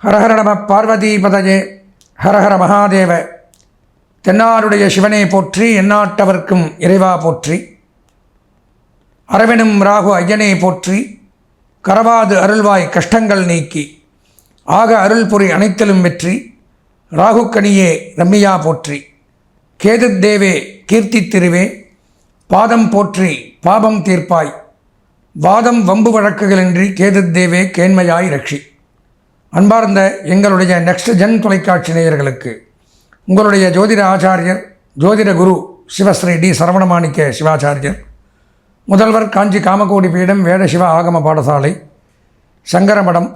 ஹரஹர நம பார்வதி பதஜே ஹரஹர மகாதேவ. தென்னாருடைய சிவனை போற்றி, எந்நாட்டவர்க்கும் இறைவா போற்றி. அரவெனும் ராகு ஐயனை போற்றி, கரவாது அருள்வாய் கஷ்டங்கள் நீக்கி, ஆக அருள்புரி அனைத்திலும் வெற்றி. ராகுக்கணியே ரம்மியா போற்றி, கேதுத்தேவே கீர்த்தி திருவே, பாதம் போற்றி பாபம் தீர்ப்பாய், வாதம் வம்பு வழக்குகளின்றி கேதுத்தேவே கேண்மையாய் ரட்சி. அன்பார்ந்த எங்களுடைய நெக்ஸ்ட் ஜென் தொலைக்காட்சி நேயர்களுக்கு உங்களுடைய ஜோதிட ஆச்சாரியர் ஜோதிட குரு சிவஸ்ரீ டி சரவணமாணிக்க சிவாச்சாரியர், முதல்வர் காஞ்சி காமகோடி பீடம் வேத சிவ ஆகம பாடசாலை, சங்கரமடம்,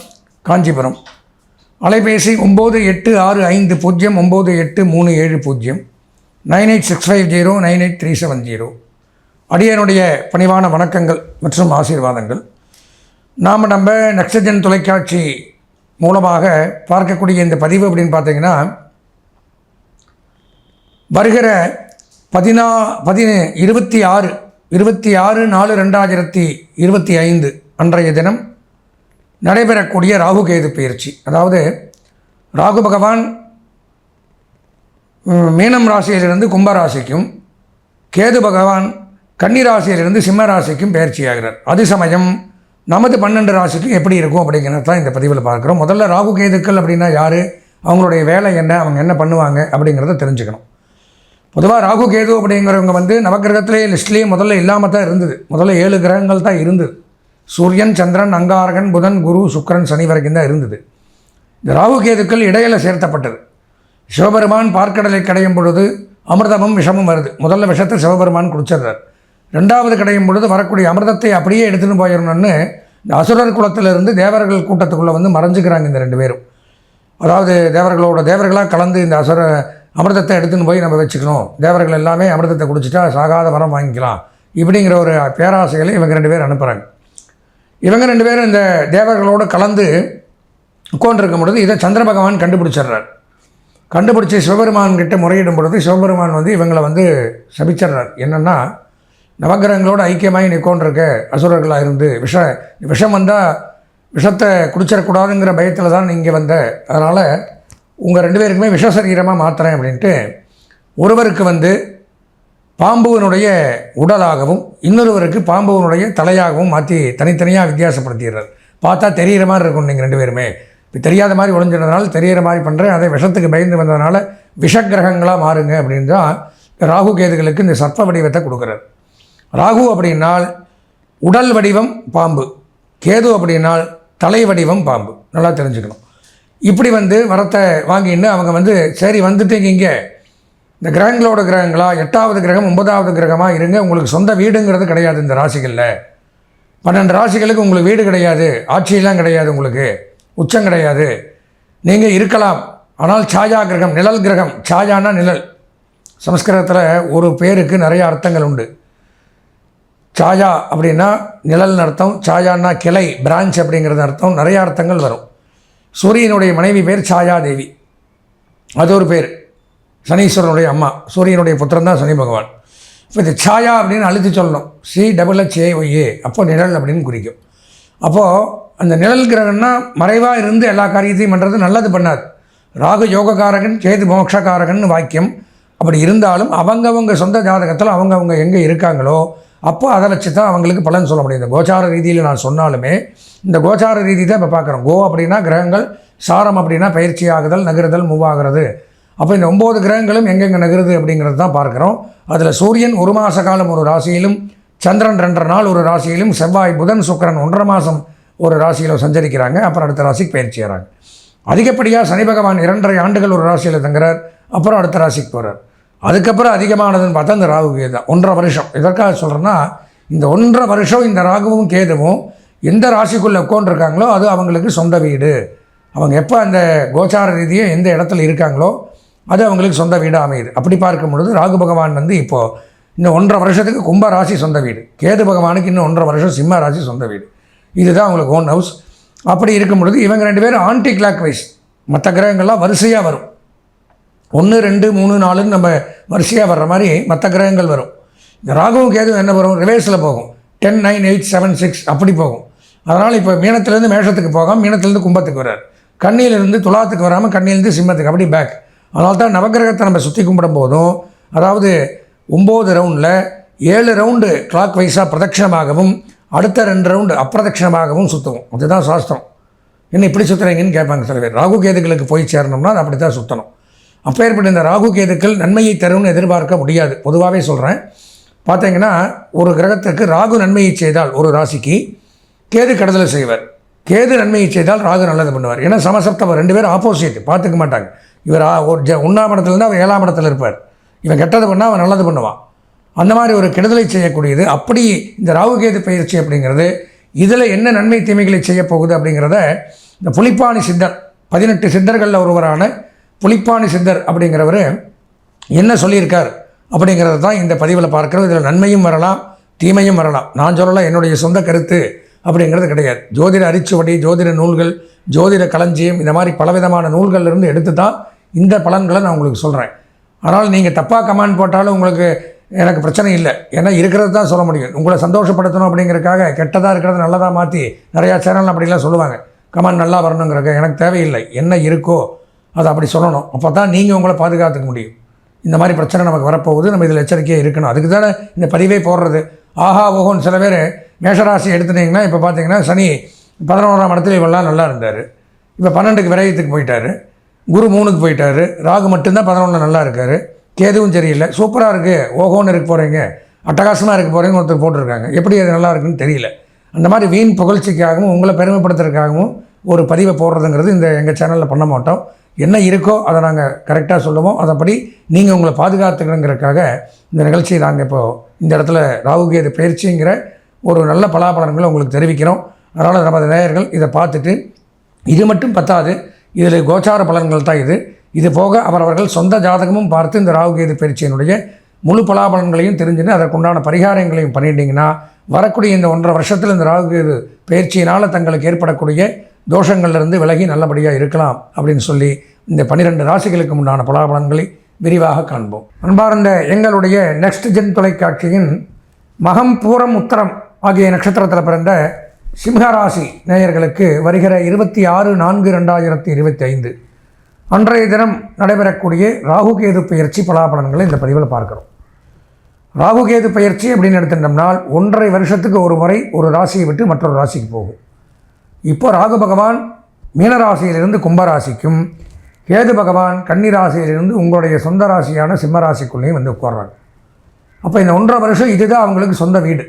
காஞ்சிபுரம். அலைபேசி 9865098370 9865098370. அடியனுடைய பணிவான வணக்கங்கள் மற்றும் ஆசீர்வாதங்கள். நம்ம நெக்ஸ்ட் ஜென் தொலைக்காட்சி மூலமாக பார்க்கக்கூடிய இந்த பதிவு அப்படின்னு பார்த்தீங்கன்னா, வருகிற 26/4/2025 அன்றைய தினம் நடைபெறக்கூடிய ராகு கேது பயிற்சி. அதாவது ராகு பகவான் மீனம் ராசியிலிருந்து கும்பராசிக்கும், கேது பகவான் கன்னி ராசியிலிருந்து சிம்ம ராசிக்கும் பயிற்சியாகிறார். அது சமயம் நமது 12 ராசிக்கு எப்படி இருக்கும் அப்படிங்கிறது தான் இந்த பதிவில் பார்க்குறோம். முதல்ல ராகு கேதுக்கள் அப்படின்னா யார், அவங்களுடைய வேலை என்ன, அவங்க என்ன பண்ணுவாங்க அப்படிங்கிறத தெரிஞ்சுக்கணும். பொதுவாக ராகு கேது அப்படிங்கிறவங்க நவகிரகத்திலே லிஸ்ட்லேயே முதல்ல இல்லாமல் தான் இருந்தது. முதல்ல 7 கிரகங்கள் தான் இருந்தது. சூரியன், சந்திரன், அங்காரகன், புதன், குரு, சுக்கிரன், சனி வரைக்கும் தான் இருந்தது. இந்த ராகு கேதுக்கள் இடையில சேர்த்தப்பட்டது. சிவபெருமான் பார்க்கடலை கடையும் பொழுது அமிர்தமும் விஷமும் வருது. முதல்ல விஷத்தை சிவபெருமான் குடிச்சிடுறார். ரெண்டாவது கடையும் பொழுது வரக்கூடிய அமிர்தத்தை அப்படியே எடுத்துகிட்டு போயிடணும்னு இந்த அசுரர் குலத்திலிருந்து தேவர்கள் கூட்டத்துக்குள்ளே மறைஞ்சிக்கிறாங்க இந்த 2 பேரும். அதாவது தேவர்களாக கலந்து இந்த அமிர்தத்தை எடுத்துன்னு போய் நம்ம வச்சுக்கணும், தேவர்கள் எல்லாமே அமிர்தத்தை குடிச்சிட்டா சாகாத வரம் வாங்கிக்கலாம் இப்படிங்கிற ஒரு பேராசைகளை இவங்க 2 பேர் அனுப்புகிறாங்க. இவங்க 2 பேரும் இந்த தேவர்களோடு கலந்து உட்காண்டிருக்கும் பொழுது இதை சந்திர பகவான் கண்டுபிடிச்சிட்றார். கண்டுபிடிச்சி சிவபெருமான் கிட்ட முறையிடும் பொழுது சிவபெருமான் இவங்களை சபிச்சிட்றார். என்னென்னா, நவகிரகங்களோடு ஐக்கியமாகி நிற்கொண்டிருக்க அசுரர்களாக இருந்து விஷம் வந்தால் விஷத்தை குடிச்சிடக்கூடாதுங்கிற பயத்தில் தான் இங்கே வந்த, அதனால் உங்கள் 2 பேருக்குமே விஷசரீரமாக மாற்றுறேன் அப்படின்ட்டு ஒருவருக்கு பாம்புவனுடைய உடலாகவும் இன்னொருவருக்கு பாம்புவனுடைய தலையாகவும் மாற்றி தனித்தனியாக வித்தியாசப்படுத்திடுறார். பார்த்தா தெரிகிற மாதிரி இருக்கும் நீங்கள் 2 பேருமே. இப்போ தெரியாத மாதிரி ஒழிஞ்சினதுனால தெரிகிற மாதிரி பண்ணுறேன், அதை விஷத்துக்கு பயந்து வந்ததுனால விஷக்கிரகங்களாக மாறுங்க அப்படின்னு தான் ராகு கேதுகளுக்கு இந்த சர்ப்ப வடிவத்தை கொடுக்குறார். ராகு அப்படின்னால் உடல் வடிவம் பாம்பு, கேது அப்படின்னால் தலை வடிவம் பாம்பு. நல்லா தெரிஞ்சுக்கணும். இப்படி வரத்தை வாங்கின்னு அவங்க சரி வந்துட்டீங்க, இங்கே இந்த கிரகங்களோட கிரகங்களா 8வது கிரகம் 9வது கிரகமாக இருங்க, உங்களுக்கு சொந்த வீடுங்கிறது கிடையாது. இந்த ராசிகளில் 12 ராசிகளுக்கு உங்களுக்கு வீடு கிடையாது, ஆட்சியெல்லாம் கிடையாது, உங்களுக்கு உச்சம் கிடையாது. நீங்கள் இருக்கலாம், ஆனால் சாயா கிரகம், நிழல் கிரகம். சாயானா நிழல். சமஸ்கிருதத்தில் ஒரு பேருக்கு நிறைய அர்த்தங்கள் உண்டு. சாயா அப்படின்னா நிழல்னு அர்த்தம், சாயான்னா கிளை, பிரான்ச் அப்படிங்கிறது அர்த்தம். நிறைய அர்த்தங்கள் வரும். சூரியனுடைய மனைவி பேர் சாயா தேவி, அது ஒரு பேர். சனீஸ்வரனுடைய அம்மா, சூரியனுடைய புத்திரன் தான் சனி பகவான். இப்போ இந்த சாயா அப்படின்னு அழுத்தி சொல்லணும், CHHAYA, அப்போது நிழல் அப்படின்னு குறிக்கும். அப்போது அந்த நிழல் கிரகம்னா மறைவாக இருந்து எல்லா காரியத்தையும் பண்ணுறது, நல்லது பண்ணாது. ராகு யோகக்காரகன், கேது மோட்சக்காரகன் வாக்கியம். அப்படி இருந்தாலும் அவங்கவங்க சொந்த ஜாதகத்தில் அவங்கவுங்க எங்கே இருக்காங்களோ அப்போ அதை வச்சு தான் அவங்களுக்கு பலன் சொல்ல முடியும். இந்த கோச்சார ரீதியில் நான் சொன்னாலுமே இந்த கோச்சார ரீதி தான் இப்போ பார்க்குறோம். கோ அப்படின்னா கிரகங்கள், சாரம் அப்படின்னா பயிற்சி ஆகுதல், நகருதல், மூவாகிறது. அப்போ இந்த 9 கிரகங்களும் எங்கெங்கே நகருது அப்படிங்கிறது தான் பார்க்குறோம். அதில் சூரியன் 1 மாத காலம் ஒரு ராசியிலும், சந்திரன் 2.5 நாள் ஒரு ராசியிலும், செவ்வாய், புதன், சுக்கிரன் 1.5 மாதம் ஒரு ராசியில் சஞ்சரிக்கிறாங்க. அப்புறம் அடுத்த ராசிக்கு பயிற்சி ஆகிறாங்க. அதிகப்படியாக சனி பகவான் 2.5 ஆண்டுகள் ஒரு ராசியில் தங்குறார், அப்புறம் அடுத்த ராசிக்கு போகிறார். அதுக்கப்புறம் அதிகமானதுன்னு பார்த்தா இந்த ராகு கேது தான் 1.5 வருஷம். எதற்காக சொல்கிறேன்னா, இந்த 1.5 வருஷம் இந்த ராகுவும் கேதுவும் எந்த ராசிக்குள்ளே உட்காந்துருக்காங்களோ அது அவங்களுக்கு சொந்த வீடு. அவங்க எப்போ அந்த கோச்சார ரீதியை எந்த இடத்துல இருக்காங்களோ அது அவங்களுக்கு சொந்த வீடாக அமையுது. அப்படி பார்க்கும் பொழுது ராகு பகவான் இப்போது இன்னும் 1.5 வருஷத்துக்கு கும்ப ராசி சொந்த வீடு, கேது பகவானுக்கு இன்னும் 1.5 வருஷம் சிம்ம ராசி சொந்த வீடு. இதுதான் அவங்களுக்கு ஓன் ஹவுஸ். அப்படி இருக்கும் பொழுது இவங்க 2 பேரும் ஆன்டி கிளாக் வைஸ், மற்ற கிரகங்கள்லாம் வரிசையாக வரும். 1 2 3 4ன்னு நம்ம வரிசையாக வர்ற மாதிரி மற்ற கிரகங்கள் வரும். இந்த ராகுவும் கேதுவும் என்ன வரும், ரிவேர்ஸில் போகும். 10 9 8 7 6 அப்படி போகும். அதனால் இப்போ மீனத்திலேருந்து மேஷத்துக்கு போகாமல் மீனத்திலேருந்து கும்பத்துக்கு வர்றார். கன்னியிலிருந்து துலாத்துக்கு வராமல் கன்னியிலிருந்து சிம்மத்துக்கு அப்படி பேக். அதனால தான் நவகிரகத்தை நம்ம சுற்றி கும்பிடும் போதும், அதாவது 9 ரவுண்டில் 7 ரவுண்டு கிளாக் வைஸாக பிரதட்சணமாகவும் அடுத்த 2 ரவுண்டு அப்பிரதட்சணமாகவும் சுற்றுவோம். அதுதான் சாஸ்திரம். என்ன இப்படி சுற்றுறீங்கன்னு கேட்பாங்க சில பேர். ராகு கேதுக்களுக்கு போய் சேரணும்னா அது அப்படி தான் சுற்றணும். அப்பேற்பட்ட இந்த ராகு கேதுக்கள் நன்மையை தரும்னு எதிர்பார்க்க முடியாது. பொதுவாகவே சொல்கிறேன். பார்த்தீங்கன்னா ஒரு கிரகத்துக்கு ராகு நன்மையை செய்தால் ஒரு ராசிக்கு கேது கெடுதலை செய்வார். கேது நன்மையை செய்தால் ராகு நல்லது பண்ணுவார். ஏன்னா சமசப்தம் 2 பேர் ஆப்போசிட், பார்த்துக்க மாட்டாங்க. இவர் ஒரு 1ஆம் இடத்துலேருந்து அவர் 7ஆம் இடத்துல இருப்பார். இவன் கெட்டது பண்ணால் அவன் நல்லது பண்ணுவான். அந்த மாதிரி ஒரு கெடுதலை செய்யக்கூடியது. அப்படி இந்த ராகுகேது பயிற்சி அப்படிங்கிறது இதில் என்ன நன்மை தீமைகளை செய்ய போகுது அப்படிங்கிறத இந்த புலிப்பாணி சித்தர் 18 சித்தர்களில் ஒருவரான புலிப்பாணி சித்தர் அப்படிங்கிறவர் என்ன சொல்லியிருக்கார் அப்படிங்கிறது தான் இந்த பதிவில் பார்க்குறது. இதில் நன்மையும் வரலாம், தீமையும் வரலாம். நான் சொல்லலாம், என்னுடைய சொந்த கருத்து அப்படிங்கிறது கிடையாது. ஜோதிட அரிச்சுவடி, ஜோதிட நூல்கள், ஜோதிட களஞ்சியம், இந்த மாதிரி பலவிதமான நூல்கள்லேருந்து எடுத்து தான் இந்த பலன்களை நான் உங்களுக்கு சொல்கிறேன். ஆனால் நீங்கள் தப்பாக கமெண்ட் போட்டாலும் உங்களுக்கு எனக்கு பிரச்சனை இல்லை. ஏன்னா இருக்கிறது தான் சொல்ல முடியும். உங்களை சந்தோஷப்படுத்தணும் அப்படிங்கிறதுக்காக கெட்டதாக இருக்கிறத நல்லதாக மாற்றி நிறையா சேனல் அப்படிலாம் சொல்லுவாங்க. கமெண்ட் நல்லா வரணுங்கிறக்க எனக்கு தேவையில்லை. என்ன இருக்கோ அதை அப்படி சொல்லணும். அப்போ தான் நீங்கள் உங்களை பாதுகாத்துக்க முடியும். இந்த மாதிரி பிரச்சனை நமக்கு வரப்போகுது, நம்ம இதில் எச்சரிக்கையாக இருக்கணும். அதுக்கு தானே இந்த பதிவே போடுறது. ஆஹா ஓஹோன்னு சில பேர் மேஷராசி எடுத்துட்டிங்கன்னா இப்போ பார்த்தீங்கன்னா சனி 11ஆம் இடத்துல இவெல்லாம் நல்லா இருந்தார். இப்போ 12க்கு விரயத்துக்கு போயிட்டார். குரு 3க்கு போயிட்டார். ராகு மட்டும்தான் 11 நல்லா இருக்கார். கேதுவும் சரியில்லை. சூப்பராக இருக்குது, ஓஹோன்னு இருக்க போகிறீங்க, அட்டகாசமாக இருக்க போகிறீங்க ஒருத்தர் போட்டிருக்காங்க. எப்படி அது நல்லா இருக்குன்னு தெரியல. அந்த மாதிரி வீண் புகழ்ச்சிக்காகவும் உங்களை பெருமைப்படுத்துறதுக்காகவும் ஒரு பதிவை போடுறதுங்கிறது இந்த எங்கள் சேனலில் பண்ண மாட்டோம். என்ன இருக்கோ அதை நாங்கள் கரெக்டாக சொல்லுவோம். அதைப்படி நீங்கள் உங்களை பாதுகாத்துக்கணுங்கிறதுக்காக இந்த நிகழ்ச்சியை நாங்கள் இப்போது இந்த இடத்துல ராகுகேது பயிற்சிங்கிற ஒரு நல்ல பலாபலன்களை உங்களுக்கு தெரிவிக்கிறோம். அதனால் நமது நேயர்கள் இதை பார்த்துட்டு, இது மட்டும் பத்தாது, இதில் கோச்சார பலன்கள் தான் இது போக அவரவர்கள் சொந்த ஜாதகமும் பார்த்து இந்த ராகுகேது பயிற்சியினுடைய முழு பலாபலன்களையும் தெரிஞ்சுன்னு அதற்குண்டான பரிகாரங்களையும் பண்ணிட்டீங்கன்னா வரக்கூடிய இந்த 1.5 வருஷத்தில் இந்த ராகுகேது பயிற்சியினால் தங்களுக்கு ஏற்படக்கூடிய தோஷங்கள்லேருந்து விலகி நல்லபடியாக இருக்கலாம் அப்படின்னு சொல்லி இந்த 12 ராசிகளுக்கு உண்டான பலாபலன்களை விரிவாக காண்போம். அன்பார்ந்த எங்களுடைய நெக்ஸ்ட் ஜென் தொலைக்காட்சியின் மகம், பூரம், உத்தரம் ஆகிய நட்சத்திரத்தில் பிறந்த சிம்மராசி நேயர்களுக்கு வருகிற 26/4/2025 அன்றைய தினம் நடைபெறக்கூடிய ராகுகேது பயிற்சி பலாபலன்களை இந்த பதிவில் பார்க்குறோம். ராகுகேது பயிற்சி அப்படின்னு எடுத்துட்டோம்னால் 1.5 வருஷத்துக்கு ஒரு முறை ஒரு ராசியை விட்டு மற்றொரு ராசிக்கு போகும். இப்போ ராகு பகவான் மீனராசியிலிருந்து கும்பராசிக்கும், கேது பகவான் கன்னிராசியிலிருந்து உங்களுடைய சொந்த ராசியான சிம்மராசிக்குள்ளேயும் வந்து உட்கார்றாங்க. அப்போ இந்த 1.5 வருஷம் இதுதான் அவங்களுக்கு சொந்த வீடு.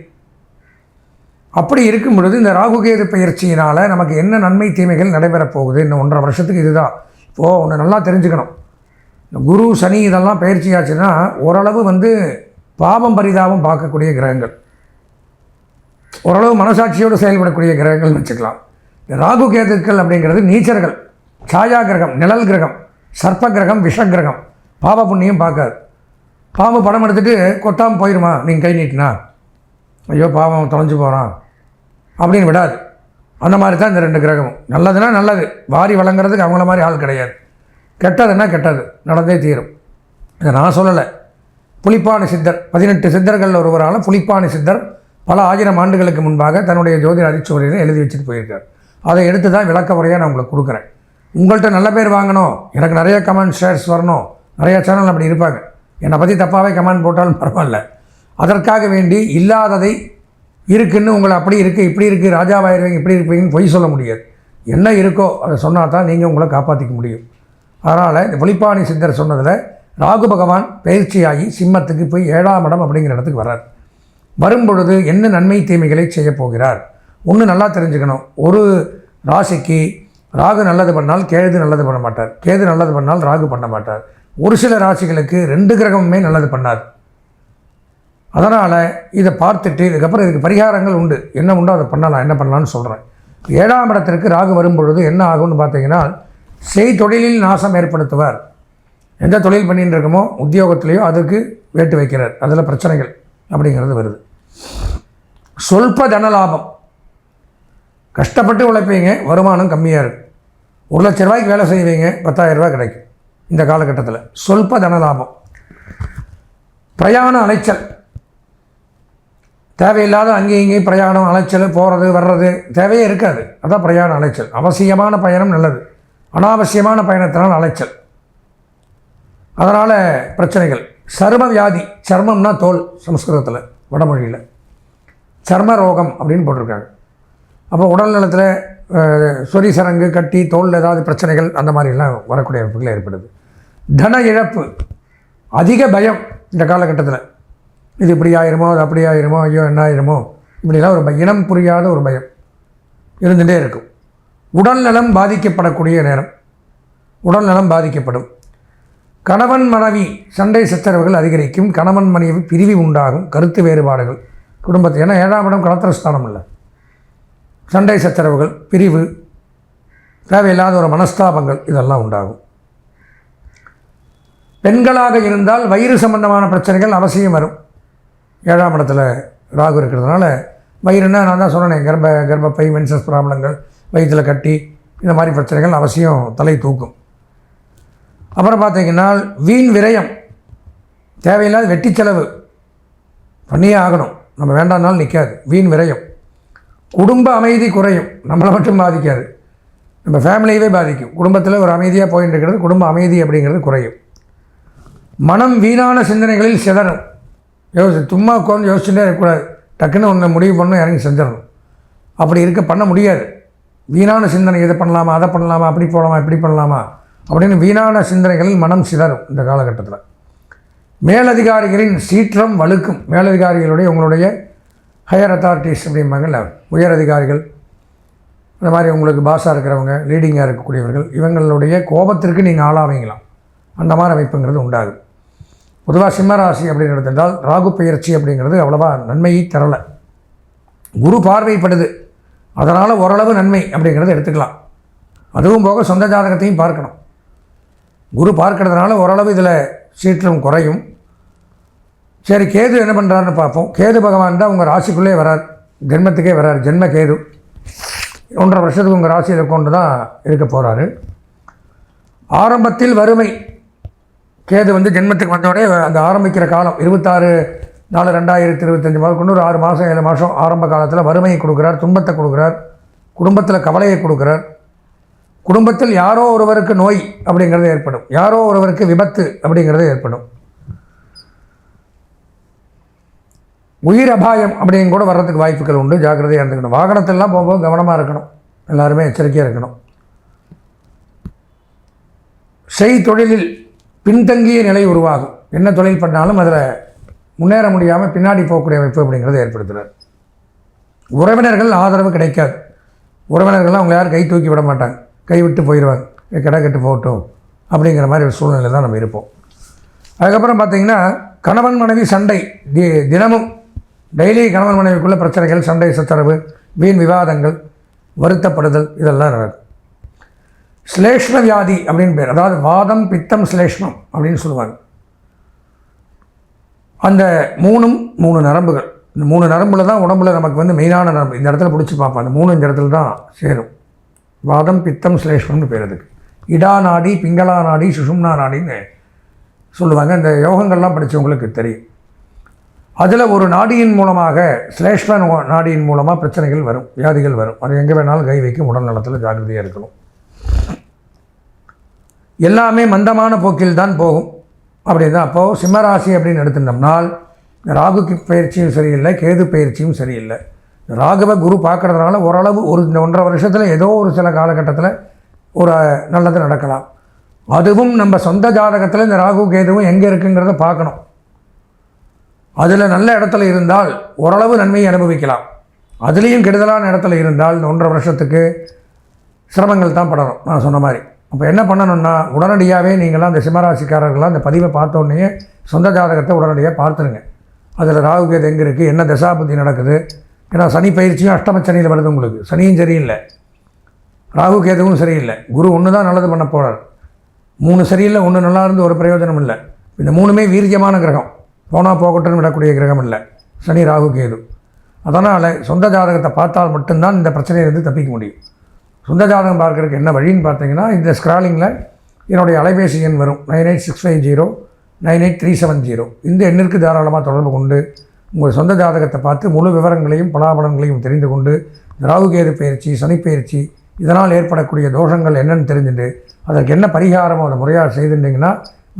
அப்படி இருக்கும் பொழுது இந்த ராகுகேது பயிற்சியினால் நமக்கு என்ன நன்மை தீமைகள் நடைபெறப் போகுது இந்த 1.5 வருஷத்துக்கு இதுதான். இப்போது ஒன்று நல்லா தெரிஞ்சுக்கணும். இந்த குரு சனி இதெல்லாம் பயிற்சியாச்சுன்னா ஓரளவு வந்து பாவம் பரிதாபம் பார்க்கக்கூடிய கிரகங்கள், ஓரளவு மனசாட்சியோடு செயல்படக்கூடிய கிரகங்கள்னு வச்சுக்கலாம். இந்த ராகு கேதுக்கள் அப்படிங்கிறது நீச்சர்கள், சாயா கிரகம், நிழல் கிரகம், சர்ப்ப கிரகம், விஷ கிரகம். பாவ புண்ணியம் பார்க்காது. பாம்பு படம் எடுத்துகிட்டு கொத்தாமல் போயிடுமா நீங்கள் கை நீட்டினா, ஐயோ பாவம் தொலைஞ்சு போகிறான் அப்படின்னு விடாது. அந்த மாதிரி தான் இந்த 2 கிரகமும். நல்லதுன்னா நல்லது, வாரி வழங்குறதுக்கு அவங்கள மாதிரி ஆள் கிடையாது. கெட்டதுன்னா கெட்டது நடந்தே தீரும். இதை நான் சொல்லலை, புலிப்பாணி சித்தர் 18 சித்தர்கள் ஒருவரான புலிப்பாணி சித்தர் பல 1000 ஆண்டுகளுக்கு முன்பாக தன்னுடைய ஜோதிட அரிச்சுவடியில் எழுதி வச்சுட்டு போயிருக்கார். அதை எடுத்து தான் விளக்க முறையாக நான் உங்களுக்கு கொடுக்குறேன். உங்கள்கிட்ட நல்ல பேர் வாங்கணும், எனக்கு நிறைய கமெண்ட் ஷேர்ஸ் வரணும், நிறைய சேனல் அப்படி இருப்பாங்க, என்னை பற்றி தப்பாகவே கமெண்ட் போட்டாலும் பரவாயில்ல. அதற்காக வேண்டி இல்லாததை இருக்குன்னு உங்களை அப்படி இருக்குது இப்படி இருக்குது ராஜாவாயிருவீங்க இப்படி இருப்பீங்கன்னு பொய் சொல்ல முடியாது. என்ன இருக்கோ அதை சொன்னால் தான் நீங்கள் உங்களை காப்பாற்றிக்க முடியும். அதனால் இந்த புலிப்பாணி சித்தர் சொன்னதில் ராகு பகவான் பயிற்சியாகி சிம்மத்துக்கு போய் 7ஆம் இடம் அப்படிங்கிற இடத்துக்கு வர்றார். வரும்பொழுது என்ன நன்மை தீமைகளை செய்ய போகிறார் ஒன்று நல்லா தெரிஞ்சுக்கணும். ஒரு ராசிக்கு ராகு நல்லது பண்ணால் கேது நல்லது பண்ண மாட்டார், கேது நல்லது பண்ணால் ராகு பண்ண மாட்டார். ஒரு சில ராசிகளுக்கு 2 கிரகமுமே நல்லது பண்ணார். அதனால் இதை பார்த்துட்டு இதுக்கப்புறம் இதுக்கு பரிகாரங்கள் உண்டு, என்ன உண்டோ அதை பண்ணலாம், என்ன பண்ணலான்னு சொல்கிறேன். 7ஆம் இடத்திற்கு ராகு வரும்பொழுது என்ன ஆகும்னு பார்த்தீங்கன்னா, தொழிலில் நாசம் ஏற்படுத்துவார். எந்த தொழில் பண்ணிட்டு இருக்கமோ உத்தியோகத்திலேயோ அதுக்கு வேட்டு வைக்கிறார், அதில் பிரச்சனைகள் அப்படிங்கிறது வருது. சொல்ப தனலாபம், கஷ்டப்பட்டு உழைப்பீங்க, வருமானம் கம்மியாக இருக்கும். 1 லட்ச ரூபாய்க்கு வேலை செய்வீங்க, 10,000 ரூபாய் கிடைக்கும் இந்த காலகட்டத்தில். சொல்ப தனலாபம். பிரயாண அலைச்சல், தேவையில்லாத அங்கேயும் இங்கேயும் பிரயாணம் அலைச்சல், போகிறது வர்றது தேவையே இருக்காது. அதான் பிரயாண அலைச்சல். அவசியமான பயணம் நல்லது, அனாவசியமான பயணத்தினால் அலைச்சல், அதனால் பிரச்சனைகள். சரும வியாதி, சர்மம்னா தோல், சமஸ்கிருதத்தில் வடமொழியில் சர்ம ரோகம் அப்படின்னு போட்டிருக்காங்க. அப்போ உடல் நலத்தில் சொறி சரங்கு, கட்டி, தோல் ஏதாவது பிரச்சனைகள் அந்த மாதிரிலாம் வரக்கூடிய வாய்ப்புகள் ஏற்படுது. தன இழப்பு, அதிக பயம் இந்த காலகட்டத்தில். இது இப்படி ஆயிருமோ, அது அப்படி ஆயிருமோ, ஐயோ என்ன ஆயிருமோ, இப்படிலாம் ஒரு இனம் புரியாத ஒரு பயம் இருந்துகிட்டே இருக்கும். உடல் நலம் பாதிக்கப்படக்கூடிய நேரம், உடல் நலம் பாதிக்கப்படும். கணவன் மனைவி சண்டை சச்சரவுகள் அதிகரிக்கும். கணவன் மனைவி பிரிவு உண்டாகும். கருத்து வேறுபாடுகள் குடும்பத்தை, ஏன்னா 7ஆம் இடம் கலத்திரஸ்தானம் இல்லை. சண்டை சச்சரவுகள், பிரிவு, தேவையில்லாத ஒரு மனஸ்தாபங்கள் இதெல்லாம் உண்டாகும். பெண்களாக இருந்தால் வயிறு சம்பந்தமான பிரச்சனைகள் அவசியம் வரும். 7ஆம் இடத்துல ராகு இருக்கிறதுனால வயிறுன்னா நான் தான் சொன்னேன், கர்ப்பப்பை, மென்சஸ் ப்ராப்ளங்கள், வயிற்றில் கட்டி, இந்த மாதிரி பிரச்சனைகள் அவசியம் தலை தூக்கும். அப்புறம் பார்த்திங்கன்னா வீண் விரயம், தேவையில்லாத வெட்டி செலவு பண்ணியே ஆகணும், நம்ம வேண்டாம்னாலும் நிற்காது. வீண் விரயம். குடும்ப அமைதி குறையும். நம்மளை மட்டும் பாதிக்காது, நம்ம ஃபேமிலியவே பாதிக்கும். குடும்பத்தில் ஒரு அமைதியாக போயிட்டு இருக்கிறது, குடும்ப அமைதி அப்படிங்கிறது குறையும். மனம் வீணான சிந்தனைகளில் சிதறும். சும்மா உட்காந்து யோசிச்சுட்டே இருக்கக்கூடாது, டக்குன்னு ஒன்று முடிவு பண்ணணும், இறங்கி செஞ்சிடணும். அப்படி பண்ண முடியாது. வீணான சிந்தனை, இதை பண்ணலாமா, அதை பண்ணலாமா, அப்படி போகலாமா, இப்படி பண்ணலாமா அப்படின்னு வீணான சிந்தனைகளில் மனம் சிதறும் இந்த காலகட்டத்தில். மேலதிகாரிகளின் சீற்றம் வலுக்கும். மேலதிகாரிகளுடைய உங்களுடைய ஹையர் அத்தாரிட்டிஸ் அப்படிம்பாங்கல்ல, உயர் அதிகாரிகள், அந்த மாதிரி உங்களுக்கு பாஸாக இருக்கிறவங்க, லீடிங்காக இருக்கக்கூடியவர்கள், இவங்களுடைய கோபத்திற்கு நீங்கள் ஆளாவீங்களாம். அந்த மாதிரி அமைப்புங்கிறது உண்டாகும். பொதுவாக சிம்மராசி அப்படின்னு எடுத்துட்டால் ராகு பெயர்ச்சி அப்படிங்கிறது அவ்வளோவா நன்மையை தரலை. குரு பார்வைப்படுது, அதனால் ஓரளவு நன்மை அப்படிங்கிறத எடுத்துக்கலாம். அதுவும் போக சொந்த ஜாதகத்தையும் பார்க்கணும். குரு பார்க்கறதுனால ஓரளவு இதில் சீற்றம் குறையும். சரி, கேது என்ன பண்ணுறாருன்னு பார்ப்போம். கேது பகவான் தான் உங்கள் ராசிக்குள்ளே வரார், ஜென்மத்துக்கே வரார். ஜென்ம கேது 1.5 வருஷத்துக்கு உங்கள் ராசியில் கொண்டு தான் இருக்க போகிறாரு. ஆரம்பத்தில் வறுமை, கேது ஜென்மத்துக்கு வந்தோடனே அந்த ஆரம்பிக்கிற காலம் 26/4/2025 முதல் கொண்டு ஒரு 6 மாதம் 7 மாதம் ஆரம்ப காலத்தில் வறுமையை கொடுக்குறார், துன்பத்தை கொடுக்குறார், குடும்பத்தில் கவலையை கொடுக்குறார். குடும்பத்தில் யாரோ ஒருவருக்கு நோய் அப்படிங்கிறது ஏற்படும், யாரோ ஒருவருக்கு விபத்து அப்படிங்கிறது ஏற்படும். உயிர் அபாயம் அப்படிங்க கூட வர்றதுக்கு வாய்ப்புகள் உண்டு. ஜாக்கிரதையாக இருந்துக்கணும். வாகனத்திலலாம் போகும்போது கவனமாக இருக்கணும், எல்லாருமே எச்சரிக்கையாக இருக்கணும். தொழிலில் பின்தங்கிய நிலை உருவாகும். என்ன தொழில் பண்ணாலும் அதில் முன்னேற முடியாமல் பின்னாடி போகக்கூடிய அமைப்பு அப்படிங்கிறத ஏற்படுத்துகிறார். உறவினர்கள் ஆதரவு கிடைக்காது. உறவினர்கள்லாம் அவங்க யாரும் கை தூக்கி விட மாட்டாங்க, கை விட்டு போயிடுவாங்க, கடை கட்டு போகட்டும் அப்படிங்கிற மாதிரி ஒரு சூழ்நிலை தான் நம்ம இருப்போம். அதுக்கப்புறம் பார்த்திங்கன்னா கணவன் மனைவி சண்டை, தினமும் டெய்லி கணவன் மனைவிக்குள்ளே பிரச்சனைகள், சண்டை சச்சரவு, வீண் விவாதங்கள், வருத்தப்படுதல் இதெல்லாம் நடக்கும். ஸ்லேஷ்ம வியாதி அப்படின்னு பேர், அதாவது வாதம், பித்தம், ஸ்லேஷ்மம் அப்படின்னு சொல்லுவாங்க. அந்த 3 நரம்புகள், இந்த 3 நரம்பில் தான் உடம்புல நமக்கு மெயினான நரம்பு. இந்த இடத்துல பிடிச்சி பார்ப்போம், அந்த 3 இந்த இடத்துல தான் சேரும். வாதம், பித்தம், ஸ்லேஷ்மம்னு பேர் அதுக்கு. இடா நாடி, பிங்களா நாடி, சுஷும்னா நாடின்னு சொல்லுவாங்க. இந்த யோகங்கள்லாம் படித்தவங்களுக்கு தெரியும். அதில் ஒரு நாடியின் மூலமாக, ஸ்லேஷ்ம நாடியின் மூலமாக பிரச்சனைகள் வரும், வியாதிகள் வரும். அது எங்கே வேணாலும் கை வைக்கும். உடல் நலத்தில் ஜாக்கிரதையாக இருக்கணும். எல்லாமே மந்தமான போக்கில் தான் போகும் அப்படின்னு தான். அப்போது சிம்மராசி அப்படின்னு எடுத்துட்டோம்னால் ராகுக்கு பயிற்சியும் சரியில்லை, கேது பயிற்சியும் சரியில்லை. ராகுவை குரு பார்க்குறதுனால ஓரளவு இந்த 1.5 வருஷத்தில் ஏதோ ஒரு சில காலகட்டத்தில் ஒரு நல்லது நடக்கலாம். அதுவும் நம்ம சொந்த ஜாதகத்தில் இந்த ராகு கேதுவும் எங்கே இருக்குங்கிறத பார்க்கணும். அதில் நல்ல இடத்துல இருந்தால் ஓரளவு நன்மையை அனுபவிக்கலாம். அதுலேயும் கெடுதலான இடத்துல இருந்தால் இந்த 1.5 வருஷத்துக்கு சிரமங்கள் தான் படணும், நான் சொன்ன மாதிரி. அப்போ என்ன பண்ணணும்னா, உடனடியாகவே நீங்களாம் அந்த சிம்மராசிக்காரர்களாம் இந்த பதிவை பார்த்தோன்னே சொந்த ஜாதகத்தை உடனடியாக பார்த்துருங்க. அதில் ராகு கேது எங்கே இருக்குது, என்ன தசாபுத்தி நடக்குது. ஏன்னா சனி பயிற்சியும் அஷ்டமச்சனியில் வருது உங்களுக்கு. சனியும் சரியில்லை, ராகு கேதுவும் சரியில்லை. குரு ஒன்று தான் நல்லது பண்ண போகிறார். 3 சரியில்லை, 1 நல்லா இருந்து ஒரு பிரயோஜனம் இல்லை. இந்த 3மே வீரியமான கிரகம், போனால் போகட்டும்னு விடக்கூடிய கிரகம் இல்லை, சனி ராகு கேது. அதனால் சொந்த ஜாதகத்தை பார்த்தால் மட்டும்தான் இந்த பிரச்சனையிலிருந்து தப்பிக்க முடியும். சொந்த ஜாதகம் பார்க்குறதுக்கு என்ன வழின்னு பார்த்தீங்கன்னா, இந்த ஸ்க்ராலிங்கில் என்னுடைய அலைபேசி எண் வரும், 9865098370. இந்த எண்ணிற்கு தாராளமாக தொடர்பு கொண்டு உங்கள் சொந்த ஜாதகத்தை பார்த்து முழு விவரங்களையும் பலாபலன்களையும் தெரிந்து கொண்டு ராகு கேது பயிற்சி, சனி பயிற்சி இதனால் ஏற்படக்கூடிய தோஷங்கள் என்னென்னு தெரிஞ்சுட்டு அதற்கு என்ன பரிகாரமோ அதை முறையாக செய்துட்டிங்கன்னா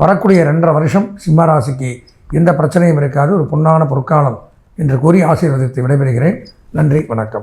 வரக்கூடிய 2.5 வருஷம் சிம்ம ராசிக்கு எந்த பிரச்சனையும் இருக்காது, ஒரு பொன்னான பொற்காலம் என்று கூறி ஆசீர்வதித்து விடைபெறுகிறேன். நன்றி, வணக்கம்.